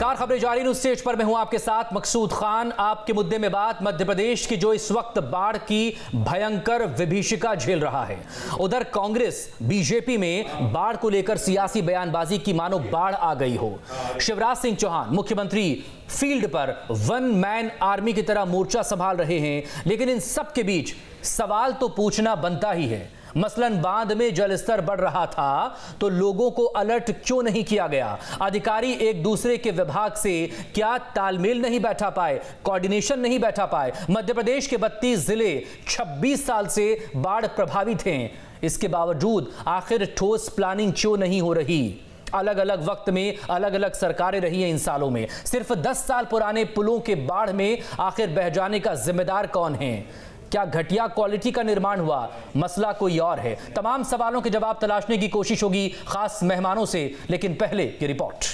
नमस्कार, खबरें जारी न्यूज स्टेज पर मैं हूं आपके साथ मकसूद खान। आपके मुद्दे में बात मध्य प्रदेश की जो इस वक्त बाढ़ की भयंकर विभीषिका झेल रहा है। उधर कांग्रेस बीजेपी में बाढ़ को लेकर सियासी बयानबाजी की मानो बाढ़ आ गई हो। शिवराज सिंह चौहान मुख्यमंत्री फील्ड पर वन मैन आर्मी की तरह मोर्चा संभाल रहे हैं, लेकिन इन सब के बीच सवाल तो पूछना बनता ही है। मसलन बांध में जलस्तर बढ़ रहा था तो लोगों को अलर्ट क्यों नहीं किया गया? अधिकारी एक दूसरे के विभाग से क्या तालमेल नहीं बैठा पाए, कोऑर्डिनेशन नहीं बैठा पाए? मध्य प्रदेश के 32 जिले 26 साल से बाढ़ प्रभावित हैं, इसके बावजूद आखिर ठोस प्लानिंग क्यों नहीं हो रही? अलग अलग वक्त में अलग अलग सरकारें रही हैं इन सालों में। सिर्फ 10 साल पुराने पुलों के बाढ़ में आखिर बह जाने का जिम्मेदार कौन है? क्या घटिया क्वालिटी का निर्माण हुआ? मसला कोई और है? तमाम सवालों के जवाब तलाशने की कोशिश होगी खास मेहमानों से, लेकिन पहले की रिपोर्ट।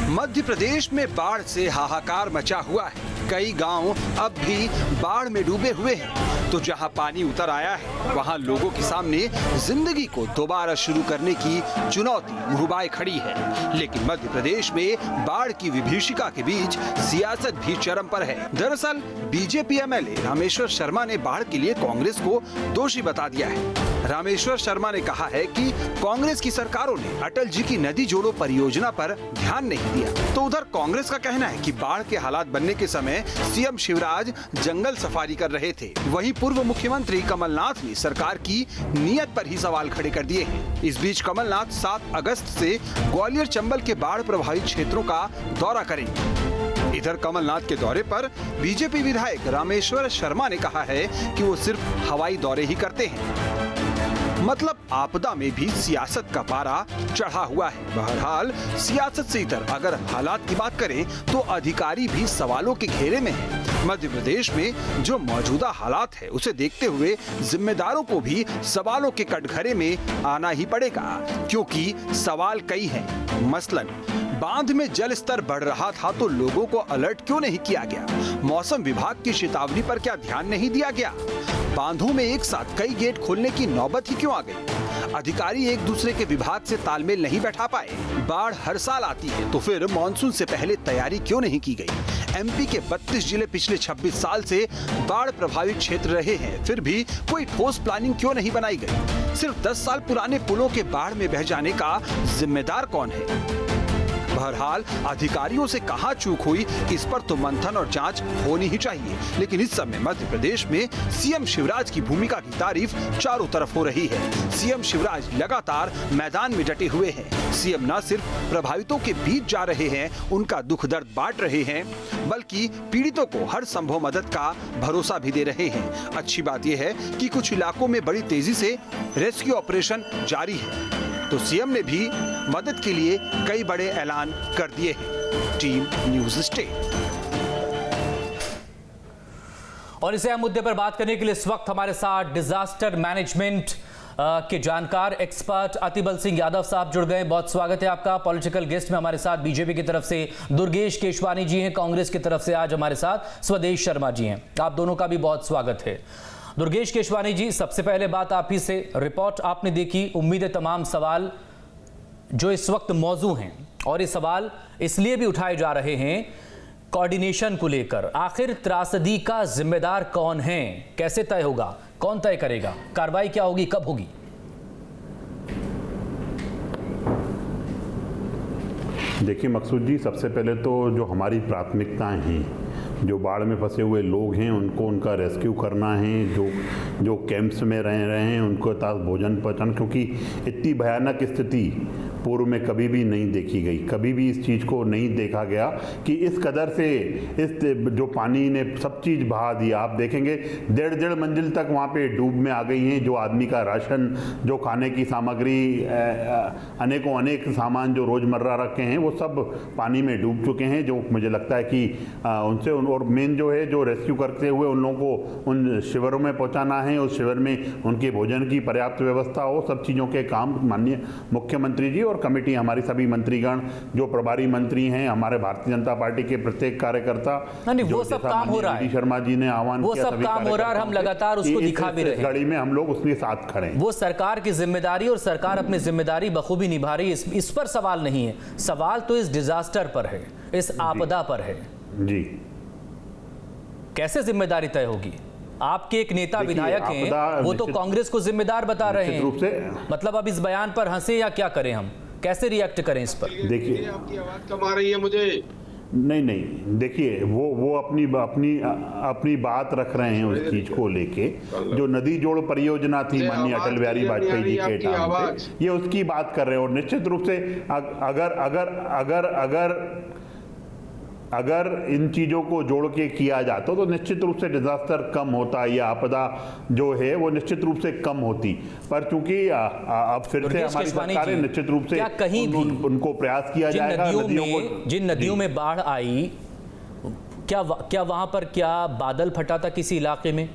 मध्य प्रदेश में बाढ़ से हाहाकार मचा हुआ है। कई गांव अब भी बाढ़ में डूबे हुए हैं, तो जहां पानी उतर आया है वहां लोगों के सामने जिंदगी को दोबारा शुरू करने की चुनौती मुहबाए खड़ी है। लेकिन मध्य प्रदेश में बाढ़ की विभीषिका के बीच सियासत भी चरम पर है। दरअसल बीजेपी एमएलए रामेश्वर शर्मा ने बाढ़ के लिए कांग्रेस को दोषी बता दिया है। रामेश्वर शर्मा ने कहा है कि कांग्रेस की सरकारों ने अटल जी की नदी जोड़ो परियोजना पर ध्यान नहीं दिया। तो उधर कांग्रेस का कहना है कि बाढ़ के हालात बनने के समय सीएम शिवराज जंगल सफारी कर रहे थे। वहीं पूर्व मुख्यमंत्री कमलनाथ ने सरकार की नीयत पर ही सवाल खड़े कर दिए हैं। इस बीच कमलनाथ 7 अगस्त से ग्वालियर चंबल के बाढ़ प्रभावित क्षेत्रों का दौरा करेंगे। इधर कमलनाथ के दौरे पर बीजेपी विधायक रामेश्वर शर्मा ने कहा है कि वो सिर्फ हवाई दौरे ही करते हैं। मतलब आपदा में भी सियासत का पारा चढ़ा हुआ है। बहरहाल सियासत से इतर अगर हालात की बात करें तो अधिकारी भी सवालों के घेरे में है। मध्य प्रदेश में जो मौजूदा हालात है उसे देखते हुए जिम्मेदारों को भी सवालों के कटघरे में आना ही पड़ेगा, क्योंकि सवाल कई हैं। मसलन बांध में जल स्तर बढ़ रहा था तो लोगों को अलर्ट क्यों नहीं किया गया? मौसम विभाग की चेतावनी पर क्या ध्यान नहीं दिया गया? बांधों में एक साथ कई गेट खोलने की नौबत ही क्यों आ गई? अधिकारी एक दूसरे के विभाग से तालमेल नहीं बैठा पाए। बाढ़ हर साल आती है तो फिर मानसून से पहले तैयारी क्यों नहीं की गई? एमपी के 32 जिले पिछले 26 साल से बाढ़ प्रभावित क्षेत्र रहे हैं, फिर भी कोई ठोस प्लानिंग क्यों नहीं बनाई गई? सिर्फ 10 साल पुराने पुलों के बाढ़ में बह जाने का जिम्मेदार कौन है? बहरहाल अधिकारियों से कहां चूक हुई, इस पर तो मंथन और जांच होनी ही चाहिए। लेकिन इस समय मध्य प्रदेश में सीएम शिवराज की भूमिका की तारीफ चारों तरफ हो रही है। सीएम शिवराज लगातार मैदान में डटे हुए हैं। सीएम न सिर्फ प्रभावितों के बीच जा रहे हैं, उनका दुख दर्द बांट रहे हैं, बल्कि पीड़ितों को हर संभव मदद का भरोसा भी दे रहे हैं। अच्छी बात यह है कि कुछ इलाकों में बड़ी तेजी से रेस्क्यू ऑपरेशन जारी है, तो सीएम ने भी मदद के लिए कई बड़े ऐलान कर दिए हैं। Team news state. और इसे हम मुद्दे पर बात करने के लिए इस वक्त हमारे साथ डिजास्टर मैनेजमेंट के जानकार एक्सपर्ट अतिबल सिंह यादव साहब जुड़ गए। बहुत स्वागत है आपका। पॉलिटिकल गेस्ट में हमारे साथ बीजेपी की तरफ से दुर्गेश केशवानी जी हैं, कांग्रेस की तरफ से आज हमारे साथ स्वदेश शर्मा जी हैं। आप दोनों का भी बहुत स्वागत है। दुर्गेश केशवानी जी, सबसे पहले बात आप ही से। रिपोर्ट आपने देखी, उम्मीद है तमाम सवाल जो इस वक्त मौजू हैं, और ये सवाल इसलिए भी उठाए जा रहे हैं कोऑर्डिनेशन को लेकर। आखिर त्रासदी का जिम्मेदार कौन है? कैसे तय होगा? कौन तय करेगा? कार्रवाई क्या होगी? कब होगी? देखिए मकसूद जी, सबसे पहले तो जो हमारी प्राथमिकताएं हैं, जो बाढ़ में फंसे हुए लोग हैं उनको उनका रेस्क्यू करना है, जो कैंप्स में रह रहे हैं उनको ताज़ भोजन पहुँचाना, क्योंकि इतनी भयानक स्थिति पूर्व में कभी भी नहीं देखी गई। कभी भी इस चीज़ को नहीं देखा गया कि इस कदर से इस जो पानी ने सब चीज़ बहा दिया। आप देखेंगे 1.5 मंजिल तक वहाँ पे डूब में आ गई हैं। जो आदमी का राशन, जो खाने की सामग्री, अनेक सामान जो रोज़मर्रा रखे हैं वो सब पानी में डूब चुके हैं। जो मुझे लगता है कि उनसे और मेन जो है, जो रेस्क्यू करते हुए उन लोगों को उन शिविरों में पहुँचाना है, उस शिविर में उनके भोजन की पर्याप्त व्यवस्था हो, सब चीज़ों के काम माननीय मुख्यमंत्री जी और कमेटी हमारी सभी मंत्रीगण जो प्रभारी मंत्री हैं, हमारे भारतीय जनता पार्टी के प्रत्येक कार्यकर्ता, नहीं वो सब काम हो रहा है, शर्मा जी ने आह्वान वो सब काम हो रहा है और हम लगातार उसको दिखा भी रहे हैं। घड़ी में हम लोग उसके साथ खड़े हैं। वो सरकार की जिम्मेदारी और सरकार अपनी जिम्मेदारी बखूबी निभा रही है, इस पर सवाल नहीं है। सवाल तो इस डिजास्टर पर है, इस आपदा पर है जी। कैसे जिम्मेदारी तय होगी? आपके एक नेता विधायक हैं, वो तो कांग्रेस को जिम्मेदार बता रहे हैं। रूप से मतलब अब इस बयान पर हंसे या क्या करें, हम कैसे रिएक्ट करें इस पर? देखिए आपकी आवाज कम आ रही है मुझे। नहीं देखिए, वो अपनी बात रख रहे हैं उस चीज को लेके। जो नदी जोड़ परियोजना थी माननीय अटल बिहारी वाजपेयी जी के टाइम पे, ये उसकी बात कर रहे हैं। और निश्चित रूप से अगर इन चीज़ों को जोड़ के किया जाता तो निश्चित रूप से डिजास्टर कम होता, या आपदा जो है वो निश्चित रूप से कम होती। पर चूंकि अब फिर से हमारी सरकारें निश्चित रूप से कहीं भी उनको प्रयास किया जाएगा। जिन नदियों में बाढ़ आई, क्या वहां पर क्या बादल फटा था किसी इलाके में?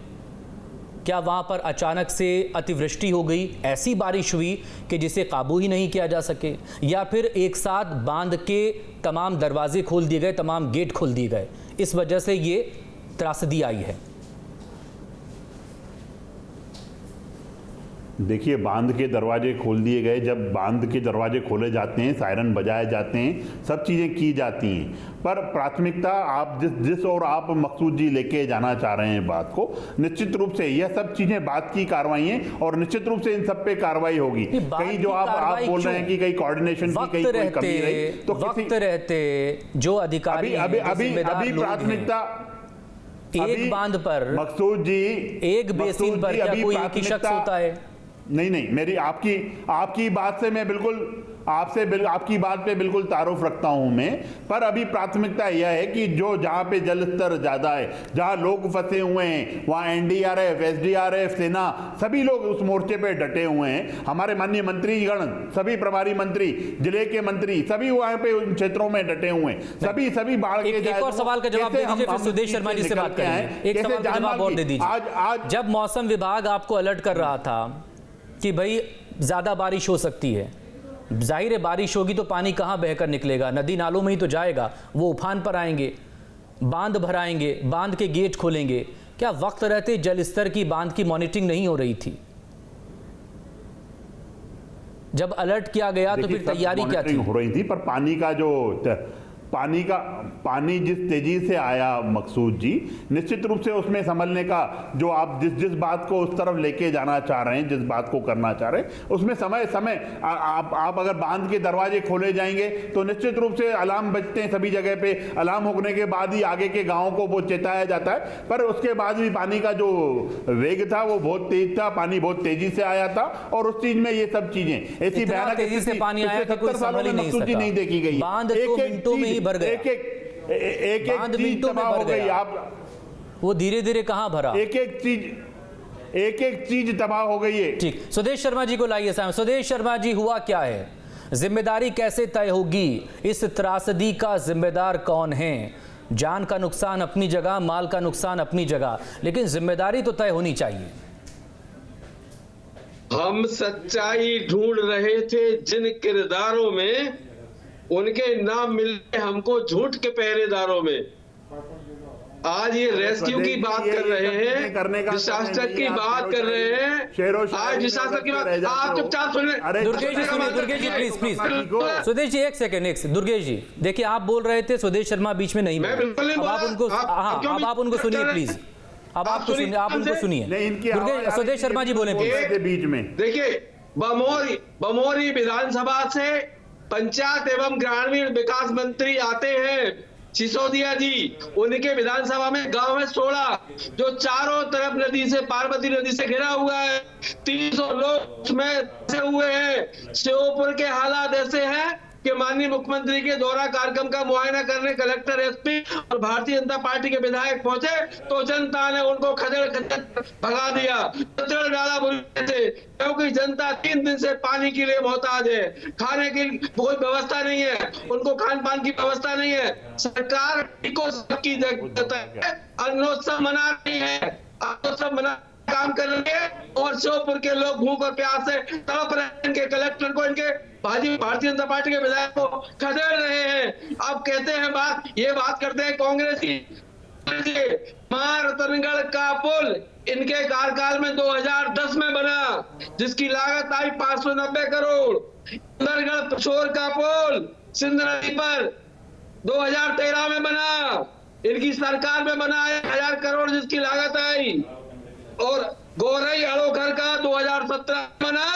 क्या वहां पर अचानक से अतिवृष्टि हो गई, ऐसी बारिश हुई कि जिसे काबू ही नहीं किया जा सके? या फिर एक साथ बांध के तमाम दरवाजे खोल दिए गए, तमाम गेट खोल दिए गए, इस वजह से ये त्रासदी आई है? देखिए, बांध के दरवाजे खोल दिए गए। जब बांध के दरवाजे खोले जाते हैं, सायरन बजाए जाते हैं, सब चीज़ें की जाती हैं, पर प्राथमिकता आप जिस और आप मकसूद जी लेके जाना चाह रहे हैं बात को, निश्चित रूप से यह सब चीज़ें बात की कार्रवाई हैं और निश्चित रूप से इन सब पे कार्रवाई होगी। कहीं जो आप बोल रहे हैं कि कहीं कोऑर्डिनेशन की कहीं कोई कमी रही तो वक्त रहते जो अधिकारी अभी प्राथमिकता एक बांध पर, मकसूद जी, एक बेसिन पर क्या कोई एक ही शख्स होता है? नहीं, मेरी आपकी बात से मैं बिल्कुल आपकी बात पे बिल्कुल तारुफ रखता हूं मैं। पर अभी प्राथमिकता यह है कि जहां पे जल स्तर ज्यादा है, जहां लोग फंसे हुए हैं, वहां एनडीआरएफ, एसडीआरएफ, सेना, सभी लोग उस मोर्चे पे डटे हुए हैं। हमारे माननीय मंत्रीगण, सभी प्रभारी मंत्री, जिले के मंत्री, सभी वहां पे उन क्षेत्रों में डटे हुए हैं। सभी बाढ़ के एक और सवाल का जवाब दे दीजिए, फिर सुदेश शर्मा जी से बात करेंगे। एक सवाल का जवाब और दे दीजिए। आज जब मौसम विभाग आपको अलर्ट कर रहा था कि भाई ज्यादा बारिश हो सकती है, जाहिर है बारिश होगी तो पानी कहां बहकर निकलेगा, नदी नालों में ही तो जाएगा, वो उफान पर आएंगे, बांध भराएंगे, बांध के गेट खोलेंगे, क्या वक्त रहते जल स्तर की, बांध की मॉनिटरिंग नहीं हो रही थी? जब अलर्ट किया गया तो फिर तैयारी क्या थी? हो रही थी, पर पानी जिस तेजी से आया मकसूद जी, निश्चित रूप से उसमें संभलने का जो आप जिस बात को उस तरफ लेके जाना चाह रहे हैं, जिस बात को करना चाह रहे हैं, उसमें समय आप अगर बांध के दरवाजे खोले जाएंगे तो निश्चित रूप से अलार्म बजते हैं सभी जगह पे। अलार्म होने के बाद ही आगे के गाँव को वो चेताया जाता है, पर उसके बाद भी पानी का जो वेग था वो बहुत तेज था, पानी बहुत तेजी से आया था। और उस चीज में ये सब चीजें ऐसी भयानक तेजी से पानी आया कि कोई संभल ही नहीं सका, नहीं देखी गई। बांध तो मिनटों में ही भर गया, एक चीज तबाह हो गई। आप वो धीरे धीरे कहां भरा, एक चीज तबाह हो गई है। ठीक, सुदेश शर्मा जी को लाइए सामने। सुदेश शर्मा जी, हुआ क्या है? जिम्मेदारी कैसे तय होगी? इस त्रासदी का जिम्मेदार कौन है? जान का नुकसान अपनी जगह, माल का नुकसान अपनी जगह, लेकिन जिम्मेदारी तो तय होनी चाहिए। हम सच्चाई ढूंढ रहे थे जिन किरदारों में, उनके नाम मिले हमको झूठ के पहरेदारों में। आज ये रेस्क्यू की बात कर रहे हैं, डिसास्टर की बात कर रहे हैं, आज डिसास्टर की बात। आप चुपचाप सुनिए। दुर्गेश जी सुनिए, दुर्गेश जी प्लीज। सुदेश जी एक सेकंड, दुर्गेश जी देखिए, आप बोल रहे थे, सुदेश शर्मा बीच में नहीं बोले। अब आप उनको सुनिए प्लीज, अब आप उनको सुनिए। सुदेश शर्मा जी बोले बीच में। देखिए, बमोरी विधानसभा से पंचायत एवं ग्रामीण विकास मंत्री आते हैं सिसोदिया जी। उनके विधानसभा में गांव है 16 जो चारों तरफ नदी से, पार्वती नदी से घिरा हुआ है। 300 लोग उसमें फंसे हुए हैं। श्योपुर के हालात ऐसे हैं कि माननीय मुख्यमंत्री के दौरा कार्यक्रम का मुआयना करने कलेक्टर, एसपी और भारतीय जनता पार्टी के विधायक पहुंचे तो जनता ने उनको खदेड़ भगा दिया, कचरा डाला बुलते थे, क्योंकि जनता 3 दिन से पानी के लिए मोहताज है। खाने की कोई व्यवस्था नहीं है, उनको खान पान की व्यवस्था नहीं है। सरकार को सबकी जरूरत है, अन्नोत्सव मना रही है, अन्नोत्सव मना काम कर रही है और श्योपुर के लोग भूख और प्यास से तड़प रहे हैं। इनके कलेक्टर को इनके भारतीय जनता पार्टी के विधायक को खदेड़ रहे हैं। अब कहते हैं ये बात करते हैं कांग्रेस की। महारतनगढ़ का पुल इनके कार्यकाल में 2010 में बना, जिसकी लागत आई 590 करोड़। सुंदरगढ़ पिछोर का पुल सिंध नदी पर 2013 में बना, इनकी सरकार में बना 1000 करोड़ जिसकी लागत आई। और गोरई अड़ोखर का 2017 में बना,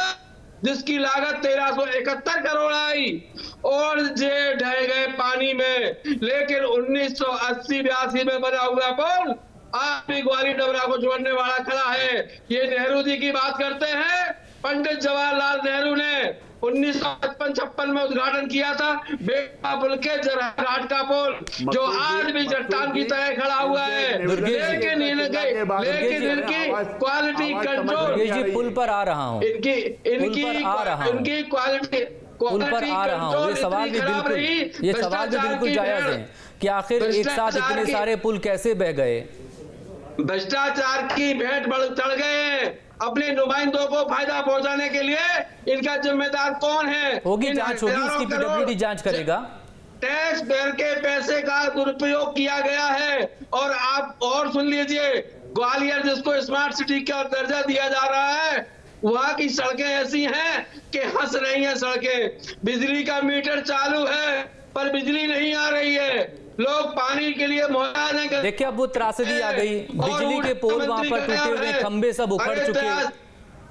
जिसकी लागत 1371 करोड़ आई और जे ढह गए पानी में। लेकिन 1980-82 में बना हुआ पुल आज भी ग्वालियर डबरा को जोड़ने वाला खड़ा है। ये नेहरू जी की बात करते हैं। पंडित जवाहरलाल नेहरू ने 1955-56 में उद्घाटन किया था बेटा पुल के जरहा घाट का पुल, जो आज भी चट्टान की तरह खड़ा हुआ है। लेकिन इनकी क्वालिटी कंट्रोल, पुल पर आ रहा हूँ, इनकी क्वालिटी पुल पर आ रहा हूँ। ये सवाल भी बिल्कुल जायज है कि आखिर एक साथ इतने सारे पुल कैसे बह गए। भ्रष्टाचार की भेंट चढ़ गए हैं। अपने नुमाइंदों को फायदा पहुंचाने के लिए इनका जिम्मेदार कौन है? होगी जांच होगी, इसकी पीडब्ल्यूडी जांच करेगा। टैक्स पेयर के पैसे का दुरुपयोग किया गया है। और आप और सुन लीजिए, ग्वालियर जिसको स्मार्ट सिटी का दर्जा दिया जा रहा है, वहां की सड़कें ऐसी हैं कि हंस रही हैं सड़कें। बिजली का मीटर चालू है पर बिजली नहीं आ रही है। लोग पानी के लिए मोहताज हैं। देखिए अब वो त्रासदी आ गई, बिजली के पोल वहां पर टूटे हुए, खंबे सब उखड़ चुके,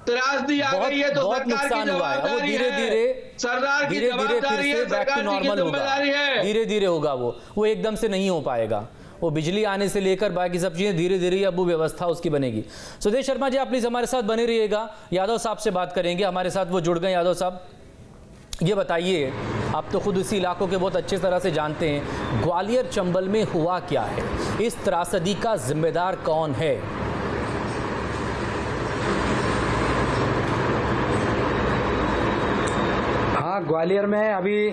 त्रासदी आ गई है तो बहुत नुकसान हुआ है। वो धीरे धीरे फिर से बैक टू नॉर्मल होगा, धीरे धीरे होगा। वो एकदम से नहीं हो पाएगा। वो बिजली आने से लेकर बाकी सब चीजें धीरे धीरे अब वो व्यवस्था उसकी बनेगी। सुदेश शर्मा जी, आप प्लीज हमारे साथ बने रहिएगा। यादव साहब से बात करेंगे, हमारे साथ वो जुड़ गए। यादव साहब, ये बताइए, आप तो खुद इसी इलाकों के बहुत अच्छे तरह से जानते हैं, ग्वालियर चंबल में हुआ क्या है, इस त्रासदी का जिम्मेदार कौन है? हाँ, ग्वालियर में अभी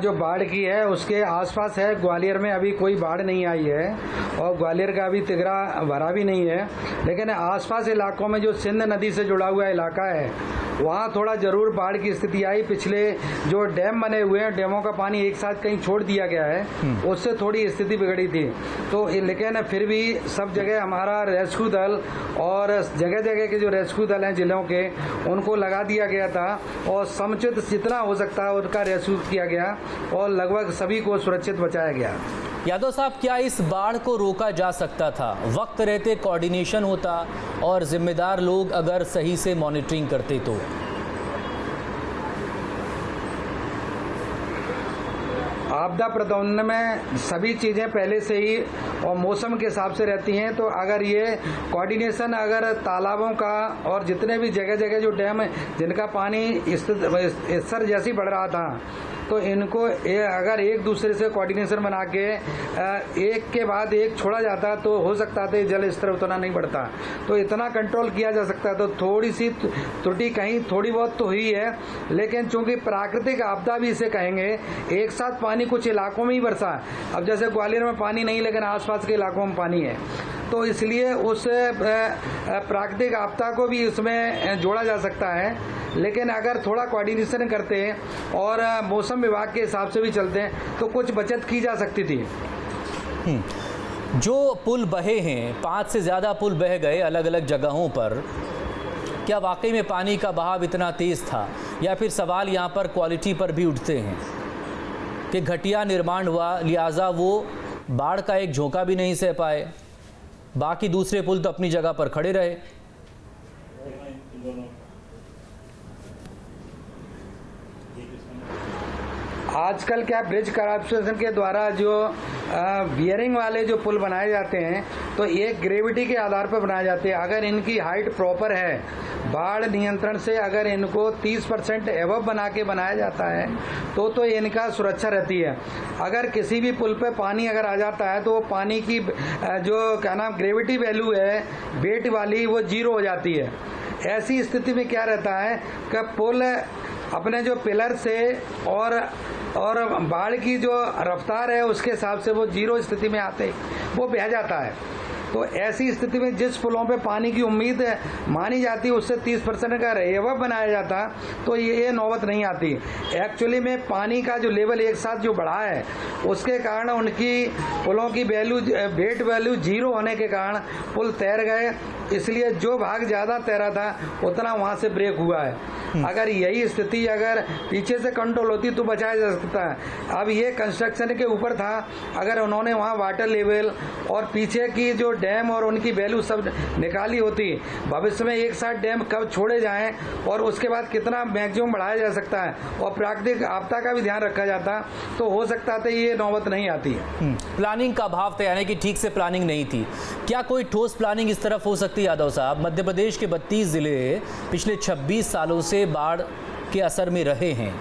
जो बाढ़ की है उसके आसपास है। ग्वालियर में अभी कोई बाढ़ नहीं आई है और ग्वालियर का अभी तिगरा भरा भी नहीं है। लेकिन आसपास इलाकों में जो सिंध नदी से जुड़ा हुआ इलाका है, वहाँ थोड़ा ज़रूर बाढ़ की स्थिति आई। पिछले जो डैम बने हुए हैं, डैमों का पानी एक साथ कहीं छोड़ दिया गया है, उससे थोड़ी स्थिति बिगड़ी थी। तो लेकिन फिर भी सब जगह हमारा रेस्क्यू दल और जगह जगह के जो रेस्क्यू दल हैं जिलों के, उनको लगा दिया गया था और समुचित जितना हो सकता है उनका रेस्क्यू किया गया और लगभग सभी को सुरक्षित बचाया गया। यादव साहब, क्या इस बाढ़ को रोका जा सकता था? वक्त रहते कोऑर्डिनेशन होता और जिम्मेदार लोग अगर सही से मॉनिटरिंग करते तो। आपदा प्रबंधन में सभी चीज़ें पहले से ही और मौसम के हिसाब से रहती हैं। तो अगर ये कोऑर्डिनेशन अगर तालाबों का और जितने भी जगह जगह जो डैम है जिनका पानी स्तर जैसे बढ़ रहा था, तो इनको अगर एक दूसरे से कोऑर्डिनेशन बना के एक के बाद एक छोड़ा जाता तो हो सकता था जल स्तर उतना नहीं बढ़ता। तो इतना कंट्रोल किया जा सकता। तो थोड़ी सी त्रुटि कहीं थोड़ी बहुत तो हुई है, लेकिन चूंकि प्राकृतिक आपदा भी इसे कहेंगे, एक साथ पानी कुछ इलाकों में ही बरसा। अब जैसे ग्वालियर में पानी नहीं, लेकिन आसपास के इलाकों में पानी है, तो इसलिए उस प्राकृतिक आपदा को भी इसमें जोड़ा जा सकता है। लेकिन अगर थोड़ा कोऑर्डिनेशन करते हैं और मौसम विभाग के हिसाब से भी चलते हैं तो कुछ बचत की जा सकती थी। जो पुल बहे हैं, 5 से ज़्यादा पुल बह गए अलग अलग जगहों पर, क्या वाकई में पानी का बहाव इतना तेज़ था, या फिर सवाल यहाँ पर क्वालिटी पर भी उठते हैं कि घटिया निर्माण हुआ, लिहाजा वो बाढ़ का एक झोंका भी नहीं सह पाए, बाकी दूसरे पुल तो अपनी जगह पर खड़े रहे। आजकल क्या ब्रिज कॉर्पोरेशन के द्वारा जो बियरिंग वाले जो पुल बनाए जाते हैं, तो एक ग्रेविटी के आधार पर बनाए जाते हैं। अगर इनकी हाइट प्रॉपर है, बाढ़ नियंत्रण से अगर इनको 30% एबव बना के बनाया जाता है तो इनका सुरक्षा रहती है। अगर किसी भी पुल पे पानी अगर आ जाता है तो वो पानी की जो क्या नाम ग्रेविटी वैल्यू है वेट वाली, वो 0 हो जाती है। ऐसी स्थिति में क्या रहता है कि पुल अपने जो पिलर से और बाढ़ की जो रफ्तार है उसके हिसाब से वो 0 स्थिति में आते वो बह जाता है। तो ऐसी स्थिति में जिस पुलों पे पानी की उम्मीद मानी जाती है उससे 30% का रेवब बनाया जाता तो ये नौबत नहीं आती। एक्चुअली में पानी का जो लेवल एक साथ जो बढ़ा है उसके कारण उनकी पुलों की वेट वैल्यू 0 होने के कारण पुल तैर गए, इसलिए जो भाग ज़्यादा तैरा था उतना वहाँ से ब्रेक हुआ है। अगर यही स्थिति अगर पीछे से कंट्रोल होती तो बचाया जा सकता है। अब ये कंस्ट्रक्शन के ऊपर था, अगर उन्होंने वहाँ वाटर लेवल और पीछे की जो डैम और उनकी वैल्यू सब निकाली होती, भविष्य में एक साथ डैम कब छोड़े जाएं और उसके बाद कितना मैक्सिमम बढ़ाया जा सकता है और प्राकृतिक आपदा का भी ध्यान रखा जाता तो हो सकता था ये नौबत नहीं आती। प्लानिंग का अभाव था, यानी कि ठीक से प्लानिंग नहीं थी। क्या कोई ठोस प्लानिंग इस तरफ हो सकती है यादव साहब? मध्य प्रदेश के 32 जिले पिछले 26 सालों से बाढ़ के असर में रहे हैं,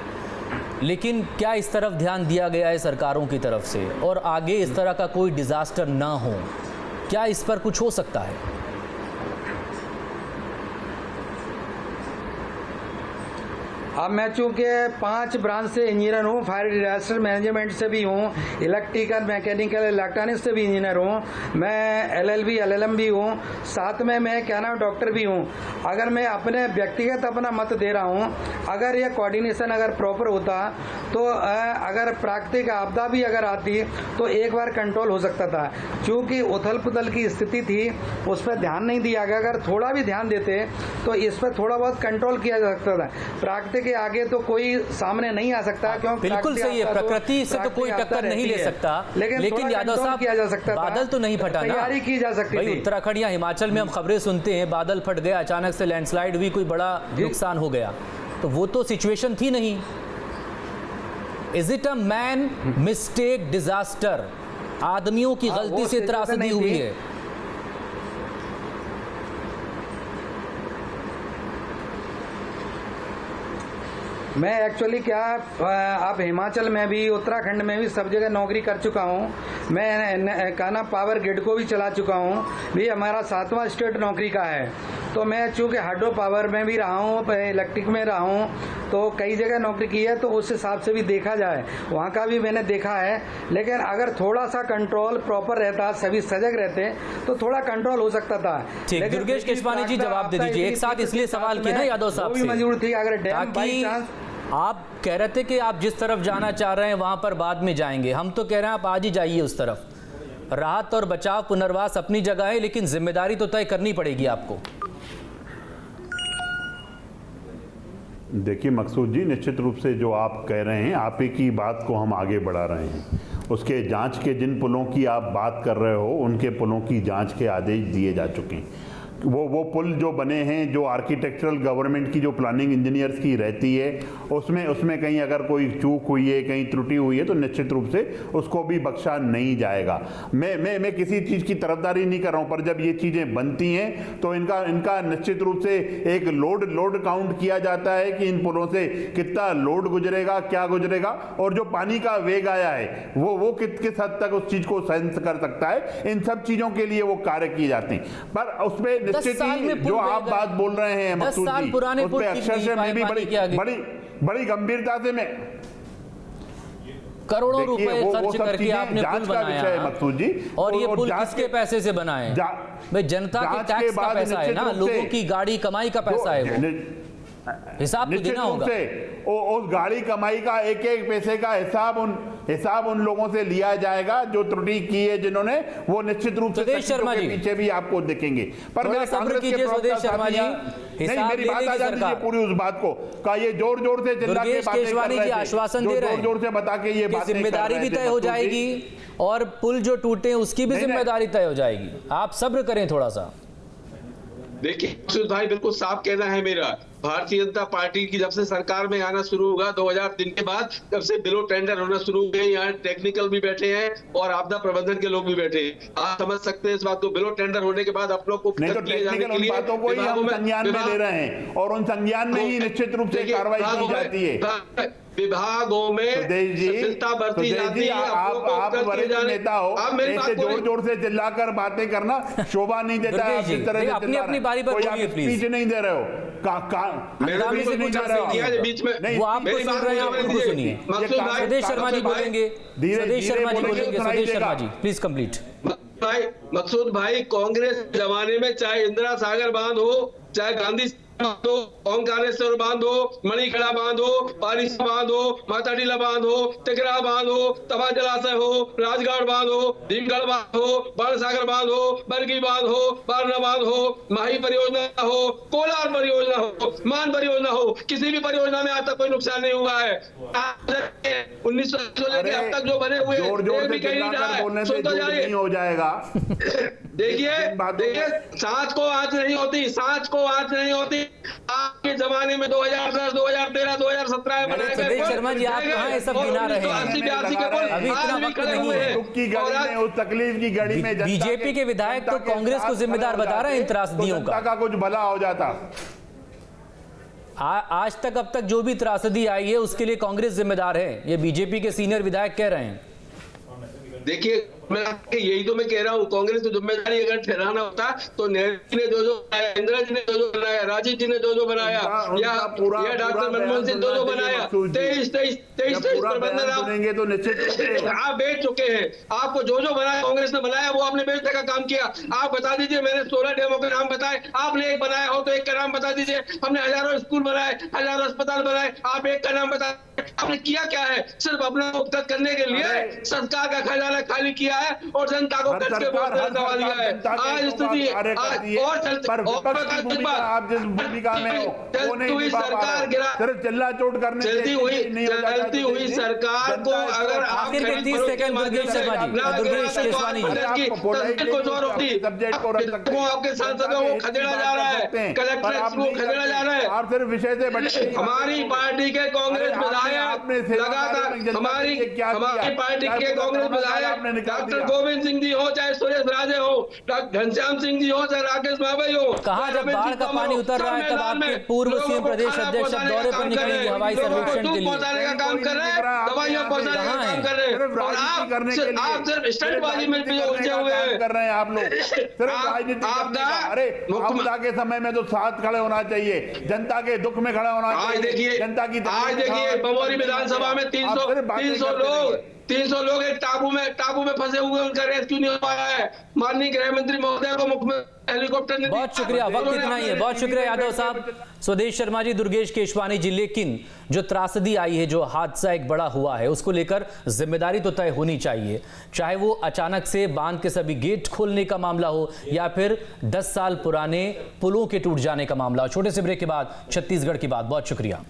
लेकिन क्या इस तरफ ध्यान दिया गया है सरकारों की तरफ से? और आगे इस तरह का कोई डिजास्टर ना हो, क्या इस पर कुछ हो सकता है? अब मैं चूँकि 5 ब्रांच से इंजीनियर हूँ, फायर डिजास्टर मैनेजमेंट से भी हूँ, इलेक्ट्रिकल मैकेनिकल इलेक्ट्रॉनिक्स से भी इंजीनियर हूँ, मैं LLB LLM भी हूँ, साथ में मैं क्या नाम डॉक्टर भी हूँ। अगर मैं अपने व्यक्तिगत अपना मत दे रहा हूँ, अगर ये कोऑर्डिनेशन अगर प्रॉपर होता तो अगर प्राकृतिक आपदा भी अगर आती तो एक बार कंट्रोल हो सकता था। चूँकि उथल पुथल की स्थिति थी उस पर ध्यान नहीं दिया गया, अगर थोड़ा भी ध्यान देते तो इस पर थोड़ा बहुत कंट्रोल किया जा सकता था। प्राकृतिक के आगे तो कोई सामने नहीं आ सकता, क्योंकि बिल्कुल सही है, प्रकृति से तो कोई टक्कर नहीं ले सकता, लेकिन यादव साहब किया जा सकता बादल तो नहीं फटा ना, तैयारी की जा सकती थी। उत्तराखंड या हिमाचल में हम खबरें सुनते हैं बादल फट गया, अचानक से लैंडस्लाइड हुई, कोई बड़ा नुकसान हो गया, तो वो तो सिचुएशन थी नहीं। Is it a man mistake disaster? आदमियों की गलती से त्रासदी हुई है। मैं एक्चुअली क्या आप हिमाचल में भी उत्तराखंड में भी सब जगह नौकरी कर चुका हूँ। मैं काना पावर ग्रिड को भी चला चुका हूँ, भी हमारा 7वां स्टेट नौकरी का है। तो मैं चूँकि हाइड्रो पावर में भी रहा हूँ, इलेक्ट्रिक में रहा हूँ, तो कई जगह नौकरी की है, तो उस हिसाब से भी देखा जाए वहाँ का भी मैंने देखा है। लेकिन अगर थोड़ा सा कंट्रोल प्रॉपर रहता, सभी सजग रहते तो थोड़ा कंट्रोल हो सकता था। ठीक, दुर्गेश केशवानी जी जवाब दे दीजिए। एक साथ इसलिए सवाल किया ना यादव साहब से, मंजूर थी अगर डैम बाई चांस। आप कह रहे थे कि आप जिस तरफ जाना चाह रहे हैं वहां पर बाद में जाएंगे, हम तो कह रहे हैं आप आज ही जाइए उस तरफ। राहत और बचाव पुनर्वास अपनी जगह है, लेकिन जिम्मेदारी तो तय करनी पड़ेगी आपको। देखिए मकसूद जी, निश्चित रूप से जो आप कह रहे हैं, आप ही की बात को हम आगे बढ़ा रहे हैं। उसके जांच के जिन पुलों की आप बात कर रहे हो, उनके पुलों की जांच के आदेश दिए जा चुके हैं। वो पुल जो बने हैं, जो आर्किटेक्चरल गवर्नमेंट की जो प्लानिंग इंजीनियर्स की रहती है, उसमें कहीं अगर कोई चूक हुई है, कहीं त्रुटि हुई है, तो निश्चित रूप से उसको भी बख्शा नहीं जाएगा। मैं किसी चीज़ की तरफदारी नहीं कर रहा हूँ, पर जब ये चीज़ें बनती हैं तो इनका निश्चित रूप से एक लोड काउंट किया जाता है कि इन पुलों से कितना लोड गुजरेगा, क्या गुजरेगा, और जो पानी का वेग आया है वो किस हद तक उस चीज़ को सेंस कर सकता है। इन सब चीज़ों के लिए वो कार्य किए जाते हैं। पर उसमें जो आप बात बोल रहे हैं मकसूद जी, उस पे अक्षर से मैं भी बड़ी गंभीरता से मैं करोड़ों रुपए खर्च करके आपने पुल बनाया मकसूद जी, और ये पुल किसके पैसे से बना है? भाई जनता के टैक्स का पैसा है ना, लोगों की गाड़ी कमाई का पैसा है, वो हिसाब तो देना होगा। उस गाड़ी कमाई का एक एक पैसे का हिसाब उन लोगों से लिया जाएगा जो त्रुटि की है, जिन्होंने, वो निश्चित रूप से शर्मा जी पीछे भी आपको देखेंगे। पर मेरे कांग्रेस के शर्मा जी, नहीं, मेरी बात आ जाती है पूरी उस बात को का ये जोर से चिल्ला के बातें कर रहे थे, आश्वासन दे रहे हैं, जोर से बता के ये बातें, जिम्मेदारी भी तय हो जाएगी और पुल जो टूटे उसकी भी जिम्मेदारी तय हो जाएगी। आप सब्र करें थोड़ा सा। देखिए भाई, बिल्कुल साफ कहना है मेरा, भारतीय जनता पार्टी की जब से सरकार में आना शुरू होगा 2003 के बाद, जब से बिलो टेंडर होना शुरू हुए, यहाँ टेक्निकल भी बैठे हैं और आपदा प्रबंधन के लोग भी बैठे हैं। आप समझ सकते हैं इस बात को। बिलो टेंडर होने के बाद आप लोग को तो बातों को ही हम संज्ञान में ले रहे हैं और उन संज्ञान में ही निश्चित रूप से कार्रवाई की जाती है। विभागों में शिथिलता बरती जाती है। आप वरिष्ठ नेता हो, ऐसे जोर से चिल्लाकर बातें करना शोभा नहीं देता है। जिस तरह से अपनी बारी पर बोलिए प्लीज। स्पीच नहीं दे रहे हो, बीच में वो आपको सुन रहे हैं, आप उनको सुनिए। सदेश शर्मा जी बोलेंगे, सदेश शर्मा जी बोलेंगे। सदेश शर्मा जी प्लीज कंप्लीट। मकसूद भाई, कांग्रेस जमाने में चाहे इंदिरा सागर बांध हो, चाहे गांधी बांध हो, ओंकारेश्वर बांध हो, मणिखड़ा बांध हो, पारिसा बांध हो, माता टीला बांध हो, टिकरा बांध हो, तवा जलाशय हो, राजगढ़ बांध हो, भीमगढ़ बांध हो, बाणसागर बांध हो, बरगी बांध हो, बारना बांध हो, माही परियोजना हो, कोलार परियोजना हो, मान परियोजना हो, किसी भी परियोजना में आज तक कोई नुकसान नहीं हुआ है। 1916 के अब तक जो बने हुए जोर से चिल्लाकर बोलने से जो नहीं हो जाएगा। देखिए सांच को आंच नहीं होती, सांच को आंच नहीं होती। आपके जमाने में 2010, 2013, 2017 में सुदेश शर्मा जी, आप कहाँ ये सब गिना रहे हैं? अभी इतना वक्त नहीं है। दुख की घड़ी में, उस तकलीफ की घड़ी में बीजेपी के विधायक तो कांग्रेस को जिम्मेदार बता रहे हैं इन त्रासदियों का कुछ भला हो जाता। आज तक अब तक जो भी त्रासदी आई है उसके लिए कांग्रेस जिम्मेदार है, ये बीजेपी के सीनियर विधायक कह रहे हैं। देखिए मैं यही तो मैं कह रहा हूँ, कांग्रेस की जिम्मेदारी अगर ठहराना होता तो नेहरू जी ने जो बनाया, इंदिरा जी ने जो बनाया, राजीव जी ने जो बनाया, या डॉक्टर मनमोहन सिंह जो बनाया, 23 प्रबंधन आप बेच चुके हैं। आपको जो बनाया कांग्रेस ने बनाया वो आपने बेचने का काम किया। आप बता दीजिए, मैंने 16 डेमो के नाम बताए, आपने एक बनाया हो तो एक का नाम बता दीजिए। हमने हजारों स्कूल बनाए, हजारों अस्पताल बनाए, आप एक का नाम बताए। आपने किया क्या है? सिर्फ अपना उपकृत करने के लिए सरकार का खजाना खाली किया है और जनता को कट के वोट दबा दिया है। आज स्थिति और चलती हुई सरकार गिरा, चलती हुई सरकार को अगर आप 30 सेकंड दुर्गेश शर्मा जी, दुर्गेश केसवानी को आपके सांसदों को खदेड़ा जा रहा है, कलेक्टर को खदेड़ा जा रहा है। आप सिर्फ विषय से बचे। हमारी पार्टी के कांग्रेस विधायक लगातार, हमारी पार्टी के कांग्रेस विधायक डॉक्टर गोविंद सिंह जी हो, चाहे सुरेश राजे हो, डॉक्टर घनश्याम सिंह जी हो, चाहे राकेश बाबई हो, कहा जब बाढ़ का पानी उतर रहा है तब आपके पूर्व सीएम प्रदेश अध्यक्ष अब दौरे पर निकलेंगे हवाई सर्वेक्षण के लिए। पहुंचाने का काम कर रहे हैं, दवाइयां पहुंचाने का काम कर रहे हैं, और आप सिर्फ स्टंटबाजी में उलझे हुए हैं कर रहे हैं। आप लोग सिर्फ राजनीति। अरे आपदा के समय में तो साथ खड़े होना चाहिए, जनता के दुख में खड़ा होना चाहिए। जनता की आज देखिए बमोरी विधानसभा में 300 लोग एक टापू में फंसे हुए, उनका रेस्क्यू नहीं हो पाया है। माननीय गृह मंत्री महोदय को मुख्यमंत्री हेलीकॉप्टर ने, बहुत शुक्रिया, वक्त इतना ही है। बहुत शुक्रिया यादव साहब, स्वदेश शर्मा जी, दुर्गेश केशवानी जी। लेकिन जो त्रासदी आई है, जो हादसा एक बड़ा हुआ है, उसको लेकर जिम्मेदारी तो तय होनी चाहिए, चाहे वो अचानक से बांध के सभी गेट खोलने का मामला हो या फिर 10 साल पुराने पुलों के टूट जाने का मामला हो। छोटे से ब्रेक के बाद छत्तीसगढ़ की बात। बहुत शुक्रिया।